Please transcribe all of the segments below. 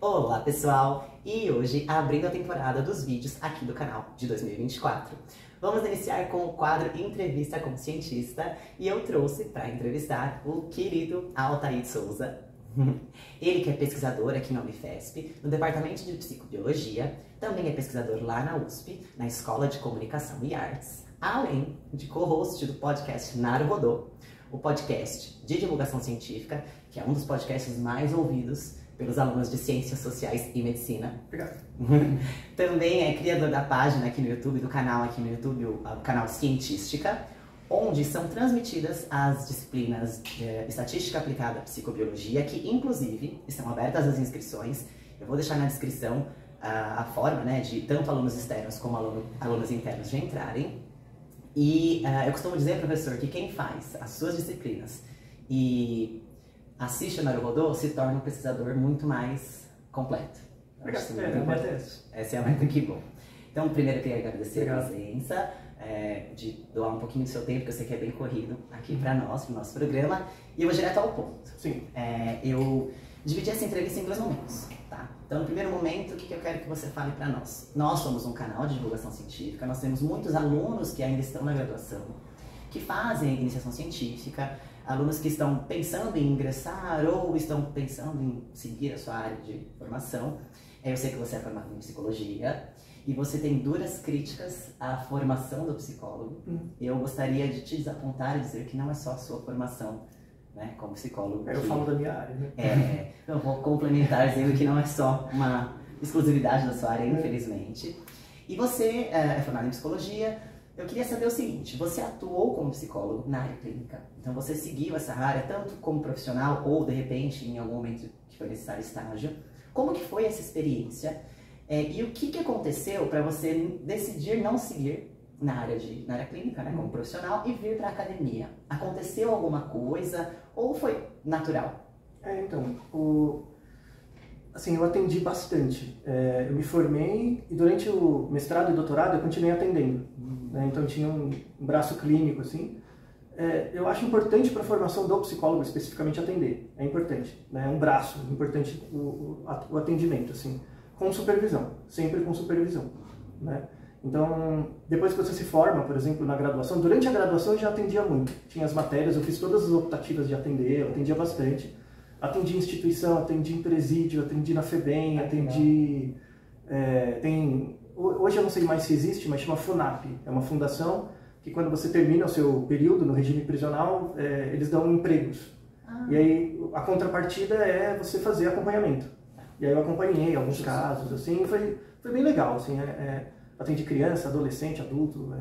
Olá pessoal, e hoje abrindo a temporada dos vídeos aqui do canal de 2024. Vamos iniciar com o quadro Entrevista com Cientista e eu trouxe para entrevistar o querido Altair Souza. Ele que é pesquisador aqui na Unifesp, no Departamento de Psicobiologia, também é pesquisador lá na USP, na Escola de Comunicação e Artes, além de co-host do podcast Naruhodô, o podcast de divulgação científica, que é um dos podcasts mais ouvidos pelos alunos de Ciências Sociais e Medicina. Obrigado. Também é criador da página aqui no YouTube, do canal aqui no YouTube, o canal Cientística, onde são transmitidas as disciplinas de Estatística Aplicada à Psicobiologia, que inclusive estão abertas as inscrições. Eu vou deixar na descrição a forma, né, de tanto alunos externos como alunos internos de entrarem. E eu costumo dizer, professor, que quem faz as suas disciplinas e assiste a Naruhodô se torna um pesquisador muito mais completo. Obrigado. Essa é a meta, que bom. Então, primeiro eu queria agradecer a presença, de doar um pouquinho do seu tempo, que eu sei que é bem corrido aqui para nós, pro nosso programa. E eu vou direto ao ponto. Sim. Eu dividi essa entrevista em dois momentos, tá? Então, no primeiro momento, o que eu quero que você fale para nós? Nós somos um canal de divulgação científica, nós temos muitos alunos que ainda estão na graduação, que fazem iniciação científica, alunos que estão pensando em ingressar ou estão pensando em seguir a sua área de formação. Eu sei que você é formado em psicologia e você tem duras críticas à formação do psicólogo. Eu gostaria de te desapontar e dizer que não é só a sua formação, né, como psicólogo. Eu falo da minha área, né? Eu vou complementar dizendo que não é só uma exclusividade da sua área, infelizmente. E você é formado em psicologia. Eu queria saber o seguinte, você atuou como psicólogo na área clínica, então você seguiu essa área tanto como profissional ou de repente em algum momento que foi necessário estágio. Como que foi essa experiência e o que aconteceu para você decidir não seguir na área clínica, né, como profissional e vir para a academia? Aconteceu alguma coisa ou foi natural? Assim, eu atendi bastante. Eu me formei e durante o mestrado e doutorado eu continuei atendendo. Né? Então tinha um braço clínico, assim. Eu acho importante para a formação do psicólogo especificamente atender. É importante, né? É um braço importante o atendimento, assim, com supervisão, sempre com supervisão, né? Então, depois que você se forma, por exemplo, na graduação, durante a graduação eu já atendia muito. Tinha as matérias, eu fiz todas as optativas de atender, eu atendia bastante. Atendi em instituição, atendi em presídio, atendi na FEBEM, atendi... Hoje eu não sei mais se existe, mas chama FUNAP. É uma fundação que quando você termina o seu período no regime prisional, eles dão empregos. E aí a contrapartida é você fazer acompanhamento. E aí eu acompanhei alguns casos, assim, foi bem legal. Assim, atendi criança, adolescente, adulto,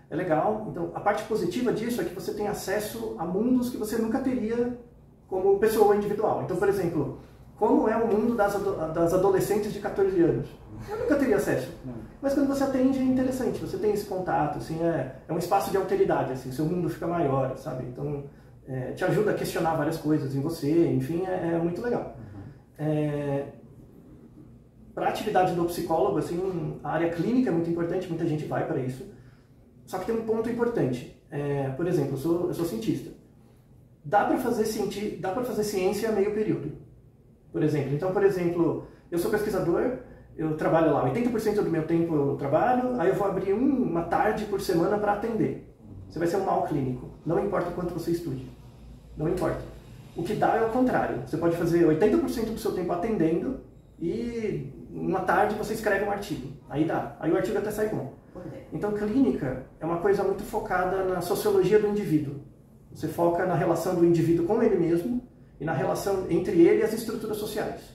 é legal. Então a parte positiva disso é que você tem acesso a mundos que você nunca teria como pessoa individual. Então, por exemplo, como é o mundo das adolescentes de 14 anos? Eu nunca teria acesso. Mas quando você atende é interessante, você tem esse contato, assim, é um espaço de alteridade, assim, seu mundo fica maior, sabe? Então, te ajuda a questionar várias coisas em você, enfim, é muito legal. Para a atividade do psicólogo, assim, a área clínica é muito importante, muita gente vai para isso. Só que tem um ponto importante. Por exemplo, eu sou cientista. Dá para fazer ciência a meio período, por exemplo. Então, por exemplo, eu sou pesquisador, eu trabalho lá, 80% do meu tempo eu trabalho, aí eu vou abrir uma tarde por semana para atender. Você vai ser um mau clínico, não importa o quanto você estude, não importa. O que dá é o contrário, você pode fazer 80% do seu tempo atendendo e uma tarde você escreve um artigo, aí dá, aí o artigo até sai bom. Então, clínica é uma coisa muito focada na sociologia do indivíduo. Você foca na relação do indivíduo com ele mesmo e na relação entre ele e as estruturas sociais.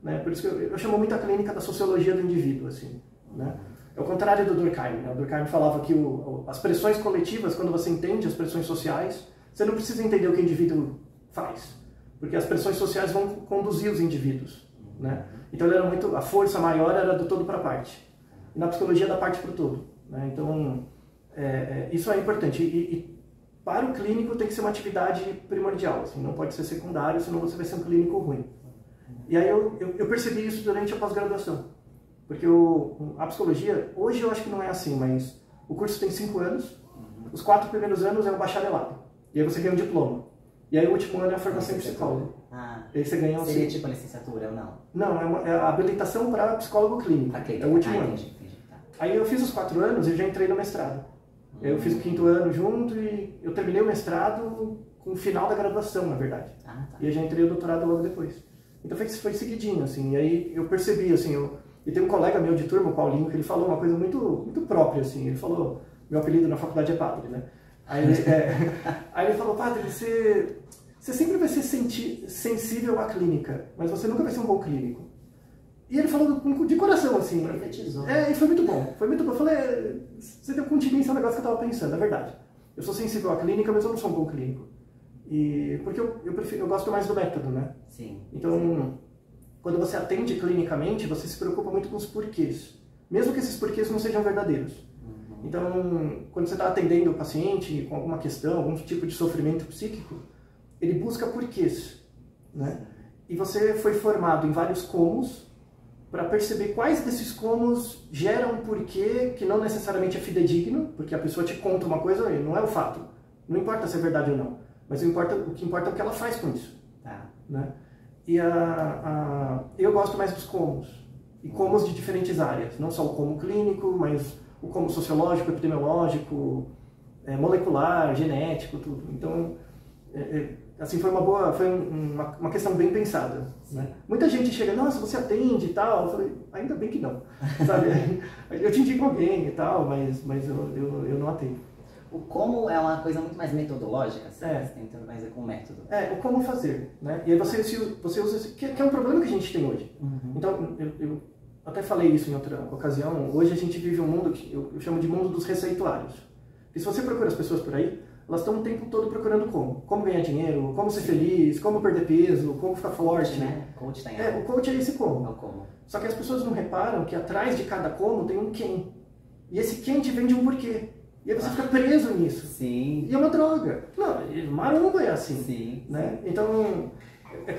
Né? Por isso que eu chamo muito a clínica da sociologia do indivíduo. Assim, né? É o contrário do Durkheim. Né? O Durkheim falava que as pressões coletivas, quando você entende as pressões sociais, você não precisa entender o que o indivíduo faz, porque as pressões sociais vão conduzir os indivíduos. Né? Então a força maior era do todo para a parte. E na psicologia da parte para o todo. Né? Então isso é importante. E para o clínico tem que ser uma atividade primordial, assim, não pode ser secundário, senão você vai ser um clínico ruim. E aí eu percebi isso durante a pós-graduação, porque a psicologia, hoje eu acho que não é assim, mas o curso tem 5 anos, os 4 primeiros anos é o bacharelado, e aí você ganha um diploma. E aí o último ano é a formação em psicólogo. E aí você ganha seria tipo a licenciatura ou não? Não, é a habilitação para psicólogo clínico. É o último ano. Entendi. Tá. Aí eu fiz os 4 anos e já entrei no mestrado. Eu fiz o 5º ano junto e eu terminei o mestrado com o final da graduação, na verdade. Tá. E eu já entrei no doutorado logo depois. Então foi seguidinho, assim. E aí eu percebi, assim, e tem um colega meu de turma, o Paulinho, que ele falou uma coisa muito, muito própria, assim. Ele falou, meu apelido na faculdade é Padre, né? Aí ele falou, Padre, você sempre vai ser sensível à clínica, mas você nunca vai ser um bom clínico. E ele falou de coração, assim. Profetizou. E foi muito bom. Foi muito bom. Eu falei, você deu contingência ao negócio que eu estava pensando, é verdade. Eu sou sensível à clínica, mas eu não sou um bom clínico. Porque eu gosto mais do método, né? Sim. Então, quando você atende clinicamente, você se preocupa muito com os porquês. Mesmo que esses porquês não sejam verdadeiros. Então, quando você está atendendo o paciente com alguma questão, algum tipo de sofrimento psíquico, ele busca porquês, né? E você foi formado em vários comos para perceber quais desses comos geram um porquê que não necessariamente é fidedigno, porque a pessoa te conta uma coisa e não é o fato. Não importa se é verdade ou não, mas o que importa é o que ela faz com isso. Né? E eu gosto mais dos comos, e comos de diferentes áreas, não só o como clínico, mas o como sociológico, epidemiológico, molecular, genético, tudo. Então, assim, foi uma questão bem pensada. Né? Muita gente chega, nossa, você atende e tal. Eu falei, ainda bem que não. Sabe? Eu te indico alguém e tal, mas eu não atendo. O como é uma coisa muito mais metodológica, assim, você tem que ter mais com o método. O como fazer. Né? E aí você usa isso, que é um problema que a gente tem hoje. Então, eu até falei isso em outra ocasião. Hoje a gente vive um mundo que eu chamo de mundo dos receituários. E se você procura as pessoas por aí, elas estão o tempo todo procurando como ganhar dinheiro, como ser feliz, como perder peso, como ficar forte. Né? Coach tem o coach é esse como. É o como. Só que as pessoas não reparam que atrás de cada como tem um quem. E esse quem te vende um porquê. E aí você fica preso nisso. Sim. E é uma droga. Não, maromba é assim. Sim. Né? Então,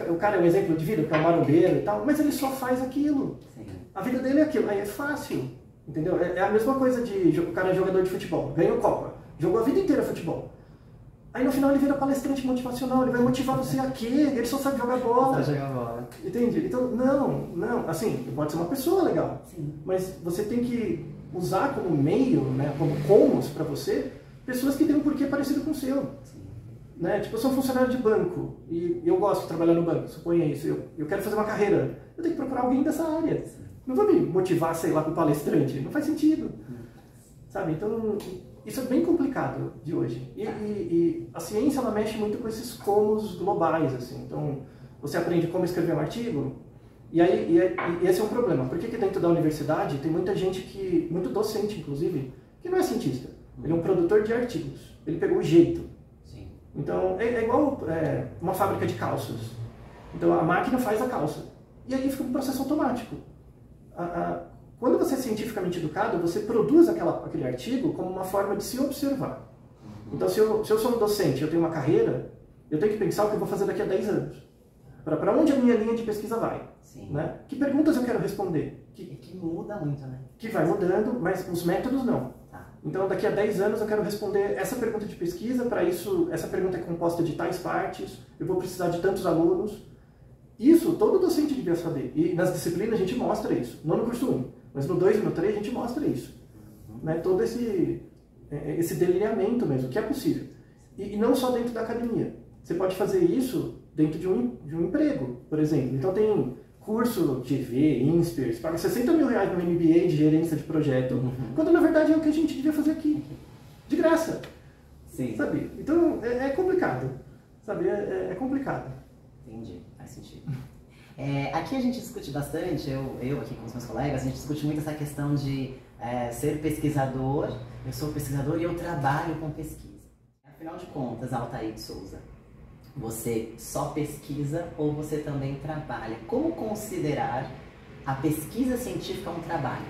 o cara é um exemplo de vida, porque é um marombeiro e tal, mas ele só faz aquilo. Sim. A vida dele é aquilo. Aí é fácil. Entendeu? É a mesma coisa de o cara é jogador de futebol, ganhou Copa, jogou a vida inteira futebol. Aí no final ele vira palestrante motivacional, ele vai motivar você a quê? Ele só sabe jogar bola. Só jogar bola. Entende? Então, não, assim, pode ser uma pessoa legal, sim, mas você tem que usar como meio, né, como comos para você, pessoas que têm um porquê parecido com o seu. Sim. Né? Tipo, eu sou um funcionário de banco e eu gosto de trabalhar no banco, suponha isso, eu quero fazer uma carreira, eu tenho que procurar alguém dessa área. Sim. Não vou me motivar, sei lá, com palestrante, não faz sentido. Sabe? Então, isso é bem complicado de hoje. E a ciência, ela mexe muito com esses comos globais, assim. Então, você aprende como escrever um artigo, e esse é um problema. Por que dentro da universidade tem muita gente muito docente, inclusive, que não é cientista. Ele é um produtor de artigos. Ele pegou o jeito. Sim. Então, é igual uma fábrica de calças. Então, a máquina faz a calça. E aí fica um processo automático. Quando você é cientificamente educado, você produz aquele artigo como uma forma de se observar. Então, se eu sou um docente, eu tenho uma carreira, eu tenho que pensar o que eu vou fazer daqui a 10 anos. Para onde a minha linha de pesquisa vai? Sim. Né? Que perguntas eu quero responder? Que muda muito, né? Que vai mudando, mas os métodos não. Tá. Então, daqui a 10 anos eu quero responder essa pergunta de pesquisa, para isso, essa pergunta é composta de tais partes, eu vou precisar de tantos alunos. Isso todo docente devia saber. E nas disciplinas a gente mostra isso. Não no curso 1, mas no 2 e no 3 a gente mostra isso. Né? Todo esse delineamento mesmo, que é possível. E não só dentro da academia. Você pode fazer isso dentro de um emprego, por exemplo. Então tem curso GV, INSPER, você paga 60 mil reais no MBA de gerência de projeto, quando na verdade é o que a gente devia fazer aqui. De graça. Sim. Sabe? Então é complicado. Sabe? É complicado. Entendi, faz sentido. Aqui a gente discute bastante, eu aqui com os meus colegas, a gente discute muito essa questão de ser pesquisador. Eu sou pesquisador e eu trabalho com pesquisa. Afinal de contas, Altair de Souza, você só pesquisa ou você também trabalha? Como considerar a pesquisa científica um trabalho?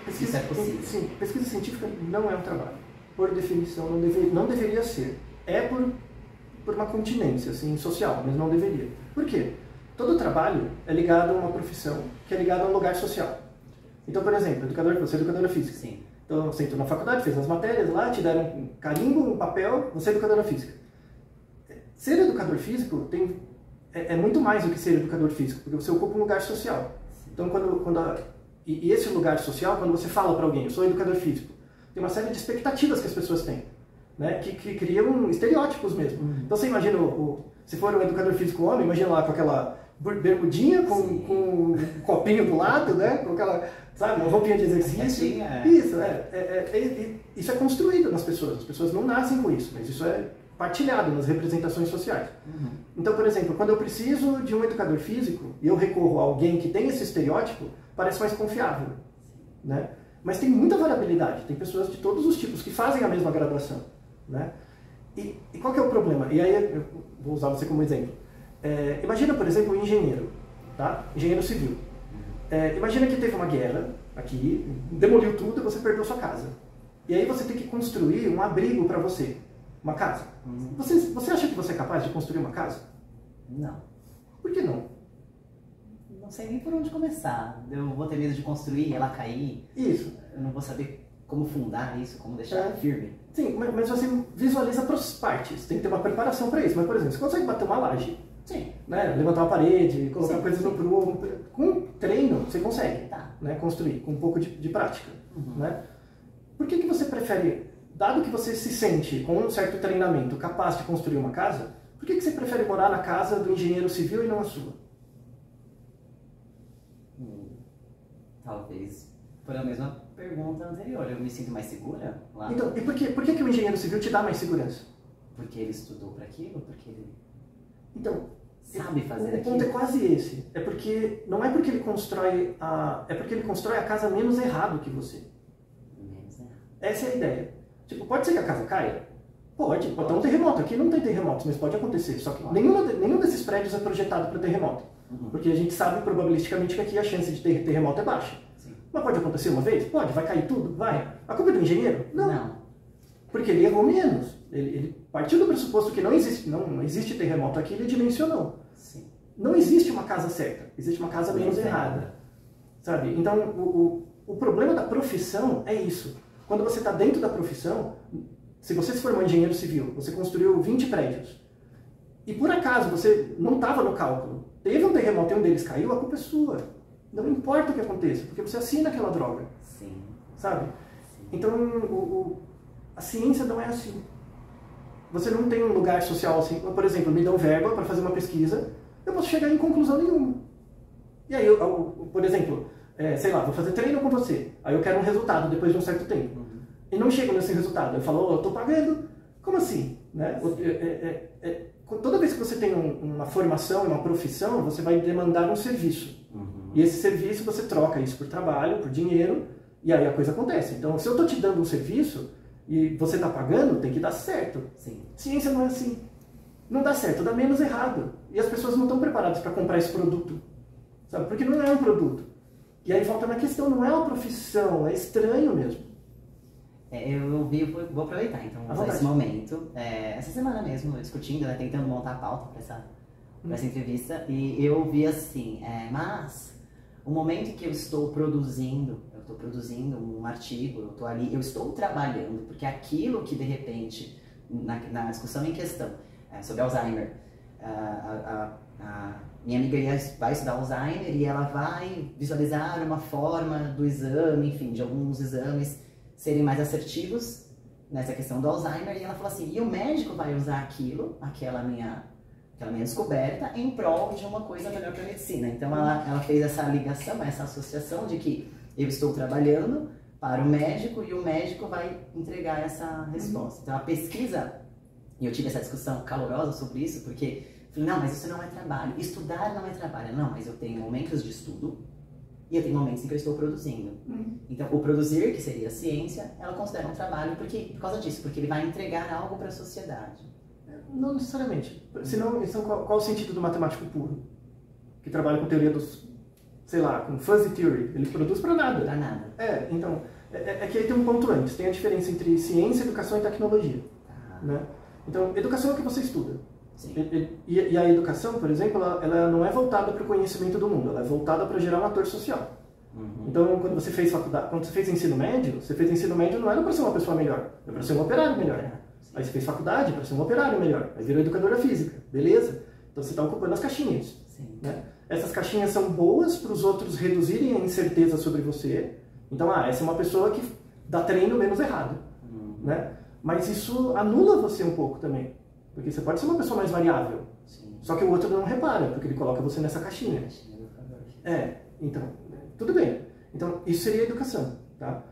Isso é possível? Sim, pesquisa científica não é um trabalho. Por definição, não deveria ser. É por uma continência assim, social, mas não deveria. Por quê? Todo trabalho é ligado a uma profissão que é ligado a um lugar social. Então, por exemplo, você é educadora física. Sim. Então, você entrou na faculdade, fez as matérias lá, te deram um carimbo, um papel, você é educadora física. ser educador físico é muito mais do que ser educador físico, porque você ocupa um lugar social. Então, e esse lugar social, quando você fala para alguém, eu sou educador físico, tem uma série de expectativas que as pessoas têm, né? Que criam estereótipos mesmo. Então, você imagina, se for um educador físico homem, imagina lá com aquela bermudinha, com um copinho do lado, né? Com aquela, sabe, uma roupinha de exercício. Isso é construído nas pessoas. As pessoas não nascem com isso, mas isso é partilhado nas representações sociais. Então, por exemplo, quando eu preciso de um educador físico e eu recorro a alguém que tem esse estereótipo, parece mais confiável, né? Mas tem muita variabilidade, tem pessoas de todos os tipos que fazem a mesma graduação, né? E qual que é o problema? E aí eu vou usar você como exemplo. Imagina, por exemplo, um engenheiro, tá? Engenheiro civil. Imagina que teve uma guerra aqui, demoliu tudo e você perdeu sua casa. E aí você tem que construir um abrigo para você, uma casa. Você acha que você é capaz de construir uma casa? Não. Por que não? Não sei nem por onde começar. Eu vou ter medo de construir e ela cair. Isso. Eu não vou saber como fundar isso, como deixar firme. Sim, mas você visualiza para as partes. Tem que ter uma preparação para isso. Mas, por exemplo, você consegue bater uma laje. Sim. Né? Levantar uma parede, colocar coisas no prumo. Com treino, você consegue né? Construir, com um pouco de prática. Né? Por que você prefere, dado que você se sente com um certo treinamento capaz de construir uma casa, por que você prefere morar na casa do engenheiro civil e não a sua? Talvez por a mesma pergunta anterior. Eu me sinto mais segura lá. Então, e por que o engenheiro civil te dá mais segurança? Porque ele estudou para aquilo? Porque ele sabe fazer aquilo? O ponto é quase esse. Não é porque ele constrói é porque ele constrói a casa menos errado que você. Menos errado. Essa é a ideia. Tipo, pode ser que a casa caia? Pode ter um terremoto. Aqui não tem terremotos, mas pode acontecer. Só que nenhum desses prédios é projetado para terremoto. Porque a gente sabe probabilisticamente que aqui a chance de ter terremoto é baixa. Sim. Mas pode acontecer uma vez? Pode. Vai cair tudo? Vai. A culpa é do engenheiro? Não. Porque ele errou menos. Ele partiu do pressuposto que não existe terremoto aqui, ele dimensionou. Sim. Não existe uma casa certa. Existe uma casa menos errada. Sabe? Então, o problema da profissão é isso. Quando você está dentro da profissão, se você se formou engenheiro civil, você construiu 20 prédios, e por acaso você não estava no cálculo, teve um terremoto e um deles caiu, a culpa é sua. Não importa o que aconteça, porque você assina aquela droga. Sim. Sabe? Sim. Então, a ciência não é assim. Você não tem um lugar social assim. Por exemplo, me dão verba para fazer uma pesquisa, eu posso chegar em conclusão nenhuma. E aí, por exemplo, sei lá, vou fazer treino com você, aí eu quero um resultado depois de um certo tempo. E não chego nesse resultado. Eu falo, eu estou pagando. Como assim? Né? Toda vez que você tem uma formação, uma profissão, você vai demandar um serviço. E esse serviço você troca isso por trabalho, por dinheiro, e aí a coisa acontece. Então, se eu estou te dando um serviço e você está pagando, tem que dar certo. Sim. Ciência não é assim. Não dá certo, dá menos errado. E as pessoas não estão preparadas para comprar esse produto. Sabe? Porque não é um produto. E aí volta na questão, não é uma profissão, é estranho mesmo. Vou aproveitar, então, vou usar esse momento. Essa semana mesmo, discutindo, né, tentando montar a pauta para essa entrevista, e eu vi assim, mas o momento que eu estou produzindo um artigo, eu estou ali, eu estou trabalhando, porque aquilo que de repente, na discussão em questão, sobre Alzheimer, a minha amiga vai estudar Alzheimer e ela vai visualizar uma forma do exame, enfim, de alguns exames serem mais assertivos nessa questão do Alzheimer, e ela falou assim, e o médico vai usar aquela minha descoberta em prol de uma coisa melhor para a medicina. Então ela fez essa ligação, essa associação de que eu estou trabalhando para o médico e o médico vai entregar essa resposta. Então a pesquisa, e eu tive essa discussão calorosa sobre isso, porque falei, não, mas isso não é trabalho, estudar não é trabalho. Não, mas eu tenho momentos de estudo e eu tenho momentos em que eu estou produzindo. Então, o produzir, que seria a ciência, ela considera um trabalho por causa disso, porque ele vai entregar algo para a sociedade. Não necessariamente. Senão, qual o sentido do matemático puro? Que trabalha com teoria dos, sei lá, com fuzzy theory. Ele produz para nada. Para nada. Então, que aí tem um ponto antes. Tem a diferença entre ciência, educação e tecnologia. Né? Então, educação é o que você estuda. E a educação, por exemplo, ela não é voltada para o conhecimento do mundo, ela é voltada para gerar um ator social. Então, quando você fez ensino médio não era para ser uma pessoa melhor, era para ser um operário melhor. Aí você fez faculdade para ser um operário melhor. Aí virou educadora física. Beleza? Então você está ocupando as caixinhas. Né? Essas caixinhas são boas para os outros reduzirem a incerteza sobre você. Então, essa é uma pessoa que dá treino menos errado. Né? Mas isso anula você um pouco também. Porque você pode ser uma pessoa mais variável. Sim. Só que o outro não repara, porque ele coloca você nessa caixinha. Então, tudo bem. Então, isso seria educação. Tá?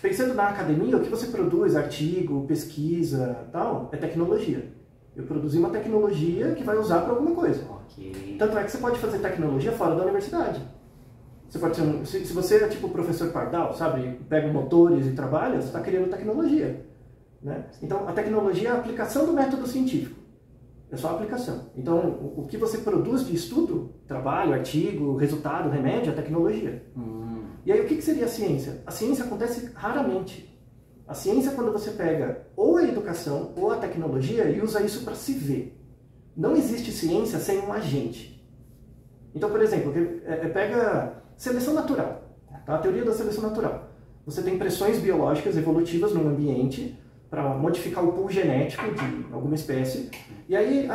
Pensando na academia, o que você produz, artigo, pesquisa, tal, é tecnologia. Eu produzi uma tecnologia que vai usar para alguma coisa. Okay. Tanto é que você pode fazer tecnologia fora da universidade. Você pode ser se você é tipo o professor Pardal, sabe? Pega motores e trabalha, você está criando tecnologia. Né? Então, a tecnologia é a aplicação do método científico. É só a aplicação. Então, o que você produz de estudo, trabalho, artigo, resultado, remédio, é tecnologia. E aí, o que seria a ciência? A ciência acontece raramente. A ciência é quando você pega ou a educação ou a tecnologia e usa isso para se ver. Não existe ciência sem um agente. Então, por exemplo, pega seleção natural, tá? A teoria da seleção natural. Você tem pressões biológicas evolutivas num ambiente para modificar o pool genético de alguma espécie. E aí,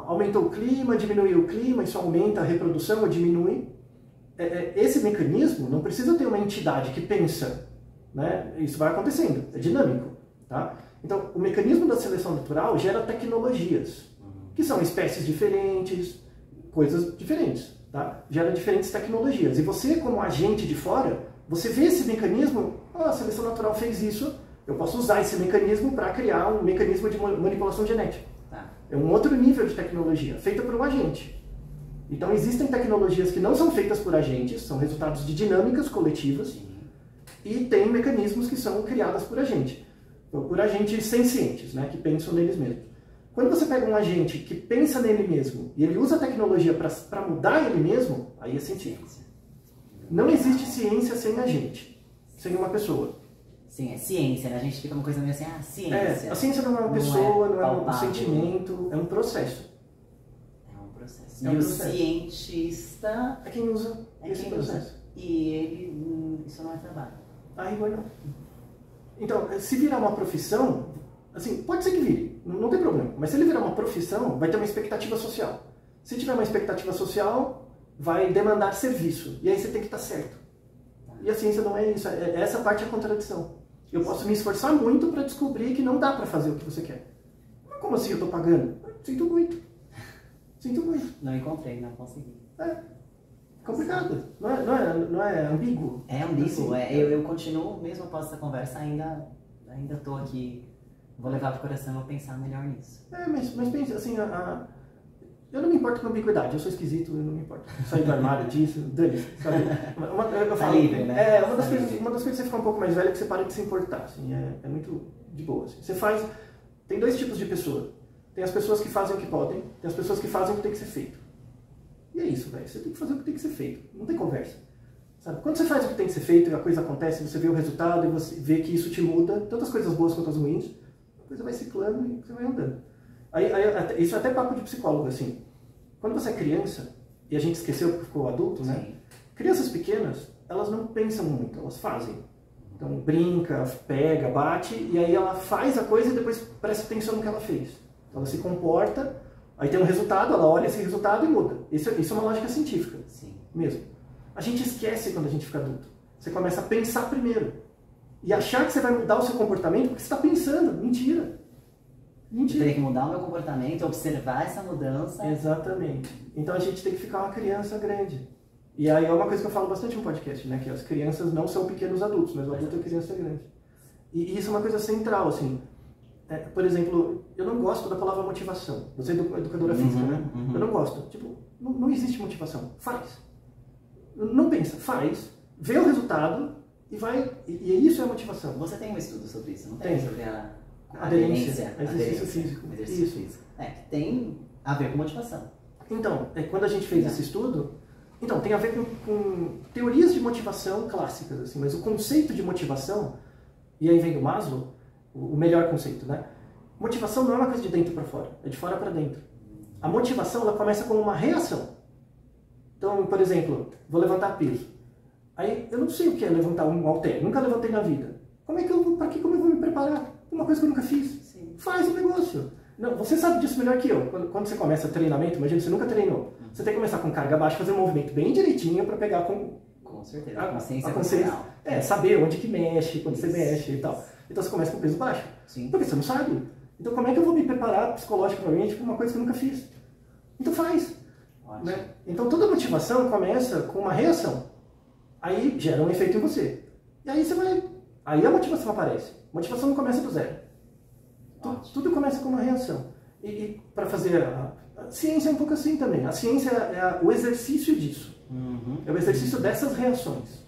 aumentou o clima, diminuiu o clima, isso aumenta a reprodução ou diminui. Esse mecanismo não precisa ter uma entidade que pensa. Né? Isso vai acontecendo, é dinâmico. Tá? Então, o mecanismo da seleção natural gera tecnologias, que são espécies diferentes, coisas diferentes. Tá? Gera diferentes tecnologias. E você, como agente de fora, você vê esse mecanismo, a seleção natural fez isso, eu posso usar esse mecanismo para criar um mecanismo de manipulação genética. É um outro nível de tecnologia, feita por um agente. Então, existem tecnologias que não são feitas por agentes, são resultados de dinâmicas coletivas, e tem mecanismos que são criados por agentes sencientes, né, que pensam neles mesmos. Quando você pega um agente que pensa nele mesmo e ele usa a tecnologia para mudar ele mesmo, aí é científico. Não existe ciência sem agente, sem uma pessoa. Sim, é ciência, né? A gente fica uma coisa meio assim, ciência. A ciência não é uma pessoa, não é um sentimento, é um processo. E o cientista é quem usa esse processo. E ele, isso não é trabalho. Rigor não. Então, se virar uma profissão, assim, pode ser que vire, não tem problema. Mas se ele virar uma profissão, vai ter uma expectativa social. Se tiver uma expectativa social, vai demandar serviço. E aí você tem que estar certo. E a ciência não é isso. Essa parte é a contradição. Eu posso me esforçar muito para descobrir que não dá para fazer o que você quer. Mas como assim eu estou pagando? Sinto muito. Sinto muito. Não encontrei, não consegui. Complicado. Não é ambíguo? É ambíguo. Assim, eu continuo, mesmo após essa conversa, ainda estou aqui. Vou levar para o coração e vou pensar melhor nisso. Mas pense assim, eu não me importo com ambiguidade, eu sou esquisito, eu não me importo. Sair do armário disso, dane-se, sabe? Eu falo, livre, né? Uma das coisas que você ficar um pouco mais velho é que você para de se importar, assim, é muito de boa. Assim. Você faz... Tem dois tipos de pessoa. Tem as pessoas que fazem o que podem, tem as pessoas que fazem o que tem que ser feito. E é isso, velho. Você tem que fazer o que tem que ser feito. Não tem conversa. Sabe? Quando você faz o que tem que ser feito e a coisa acontece, você vê o resultado e você vê que isso te muda, tanto as coisas boas quanto as ruins, a coisa vai ciclando e você vai andando. Isso é até papo de psicólogo, assim. Quando você é criança, e a gente esqueceu que ficou adulto, né? Sim. Crianças pequenas, elas não pensam muito, elas fazem. Então brinca, pega, bate, e aí ela faz a coisa e depois presta atenção no que ela fez. Ela se comporta, aí tem um resultado, ela olha esse resultado e muda. Isso é uma lógica científica. Sim. Mesmo. A gente esquece quando a gente fica adulto. Você começa a pensar primeiro. E achar que você vai mudar o seu comportamento porque você está pensando. Mentira. Eu teria que mudar o meu comportamento, observar essa mudança. Exatamente. Então a gente tem que ficar uma criança grande. E aí é uma coisa que eu falo bastante no podcast, né? Que as crianças não são pequenos adultos, mas o adulto é criança grande. E isso é uma coisa central, assim. Por exemplo, eu não gosto da palavra motivação. Você é educadora física, né? Eu não gosto. Tipo, não existe motivação. Faz. Não pensa, faz. Vê o resultado e vai... E isso é motivação. Você tem um estudo sobre isso, não tem? Sobre a aderência, exercício físico. Exercício físico. Que tem a ver com motivação. Então, quando a gente fez esse estudo, então tem a ver com teorias de motivação clássicas, assim, mas o conceito de motivação, e aí vem do Maslow, o melhor conceito, né? Motivação não é uma coisa de dentro para fora, é de fora para dentro. A motivação, ela começa como uma reação. Então, por exemplo, vou levantar peso. Aí, eu não sei o que é levantar um halter, nunca levantei na vida. Como eu vou me preparar? uma coisa que eu nunca fiz. Sim. Faz o negócio. Não, você sabe disso melhor que eu. Quando você começa treinamento, imagina, você nunca treinou. Você tem que começar com carga baixa, fazer um movimento bem direitinho para pegar Com certeza, a consciência corporal. Saber onde que mexe, quando você mexe e tal. Então você começa com peso baixo. Sim. Porque você não sabe. Então como é que eu vou me preparar psicologicamente para uma coisa que eu nunca fiz? Então faz. Né? Então toda motivação começa com uma reação. Aí gera um efeito em você. E aí você vai... Aí a motivação aparece. A motivação não começa do zero. Tudo começa com uma reação. E para fazer... A ciência é um pouco assim também. A ciência é o exercício disso. É o exercício dessas reações.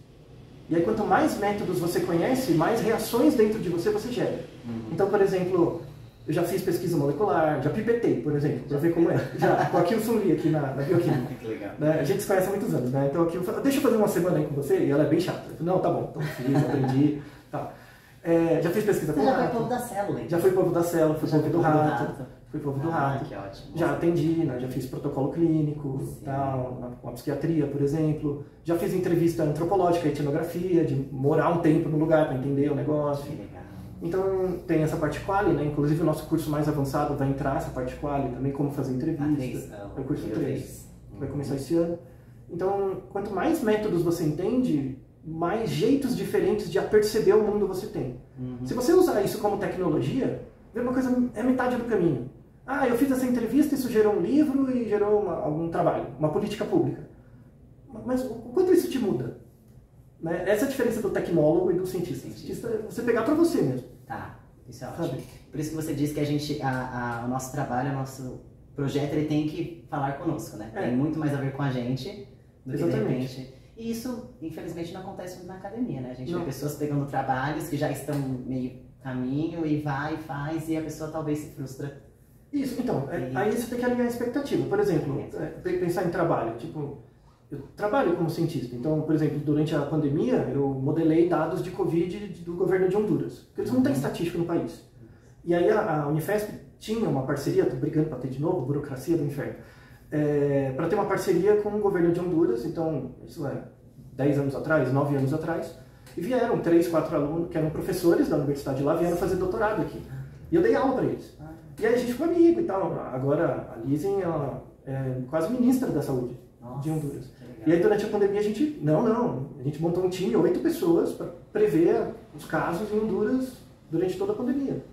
E aí quanto mais métodos você conhece, mais reações dentro de você gera. Então, por exemplo, eu já fiz pesquisa molecular, já pipetei, por exemplo, para ver como é. Já, com a Kim Sun Lee aqui na bioquímica. Que legal. Né? A gente se conhece há muitos anos, né? Então, deixa eu fazer uma semana aí com você, e ela é bem chata. Eu falei, não, tá bom, então fiz, aprendi. Tá. Já fiz pesquisa com Você já rato. foi povo da célula, então. Já fui povo da célula, fui povo do rato. Fui povo do rato. Que ótimo. Já atendi, né? Já fiz protocolo clínico, tal, na psiquiatria, por exemplo. Já fiz entrevista antropológica, etnografia, de morar um tempo no lugar para entender o negócio. Que legal. Então tem essa parte quali, né? Inclusive o nosso curso mais avançado vai entrar essa parte quali também, como fazer entrevista. É o curso 3. Vai começar esse ano. Então, quanto mais métodos você entende, mais jeitos diferentes de perceber o mundo você tem. Se você usar isso como tecnologia, vê uma coisa, é metade do caminho. Ah, eu fiz essa entrevista, isso gerou um livro e gerou algum trabalho, uma política pública. Mas o quanto isso te muda? Né? Essa é a diferença do tecnólogo e do cientista. O cientista é você pegar para você mesmo. Tá, isso é ótimo. Por isso que você disse que a gente, o nosso trabalho, o nosso projeto, ele tem que falar conosco, né? Tem muito mais a ver com a gente do que de repente. E isso, infelizmente, não acontece muito na academia, né? A gente vê pessoas pegando trabalhos que já estão meio caminho e vai, faz, e a pessoa talvez se frustra. Isso, então, aí você tem que alinhar a expectativa. Por exemplo, pensar em trabalho. Tipo, eu trabalho como cientista, então, por exemplo, durante a pandemia, eu modelei dados de Covid do governo de Honduras, porque eles não têm estatística no país. E aí a Unifesp tinha uma parceria, estou brigando para ter de novo, burocracia do inferno, para ter uma parceria com o governo de Honduras, então, isso é 10 anos atrás, 9 anos atrás, e vieram 3, 4 alunos, que eram professores da universidade lá, vieram fazer doutorado aqui. E eu dei aula para eles. E aí a gente ficou amigo e tal. Agora a Lizen, ela é quase ministra da saúde de Honduras. E aí durante a pandemia a gente, a gente montou um time, 8 pessoas, para prever os casos em Honduras durante toda a pandemia.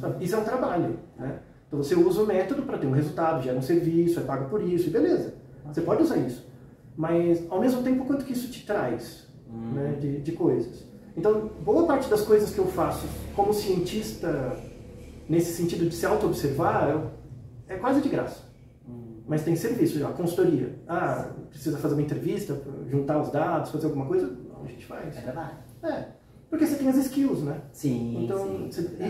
Sabe? Isso é um trabalho, né? Então você usa o método para ter um resultado, gera um serviço, é pago por isso, e beleza. Você pode usar isso. Mas ao mesmo tempo, quanto que isso te traz, né, de coisas? Então, boa parte das coisas que eu faço como cientista, nesse sentido de se auto-observar, é quase de graça. Mas tem serviço, a consultoria. Ah, precisa fazer uma entrevista, juntar os dados, fazer alguma coisa? Não, a gente faz. É trabalho. Porque você tem as skills, né? Sim, então,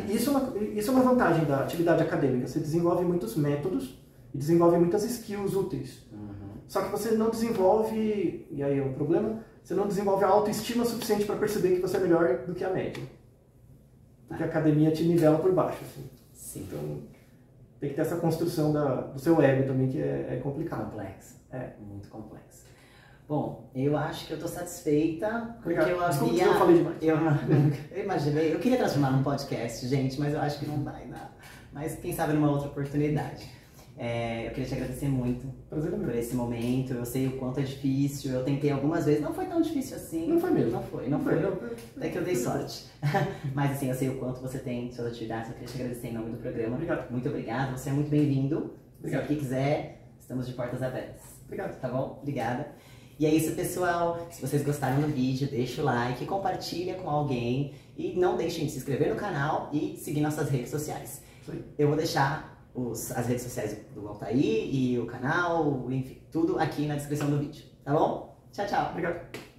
isso é uma vantagem da atividade acadêmica. Você desenvolve muitos métodos e desenvolve muitas skills úteis. Só que você não desenvolve, e aí é um problema, você não desenvolve a autoestima suficiente para perceber que você é melhor do que a média. Porque a academia te nivela por baixo, assim. Sim. Então, tem que ter essa construção do seu ego também, que é complicado. Complexo. Muito complexo. Bom, eu acho que eu estou satisfeita, porque eu havia... Desculpa que eu falei demais. Eu imaginei, eu queria transformar num podcast, gente, mas eu acho que não vai dar. Mas quem sabe numa outra oportunidade. Eu queria te agradecer muito por esse momento. Eu sei o quanto é difícil, eu tentei algumas vezes, não foi tão difícil assim. Não foi mesmo. Não foi. Até que eu dei sorte. Mas assim, eu sei o quanto você tem suas atividades, eu queria te agradecer em nome do programa. Obrigado. Muito obrigado, você é muito bem-vindo. Obrigado. Se aqui quiser, estamos de portas abertas. Obrigado. Tá bom? Obrigada. E é isso, pessoal. Se vocês gostaram do vídeo, deixa o like, compartilha com alguém e não deixem de se inscrever no canal e seguir nossas redes sociais. Eu vou deixar as redes sociais do Altair e o canal, enfim, tudo aqui na descrição do vídeo. Tá bom? Tchau, tchau. Obrigado.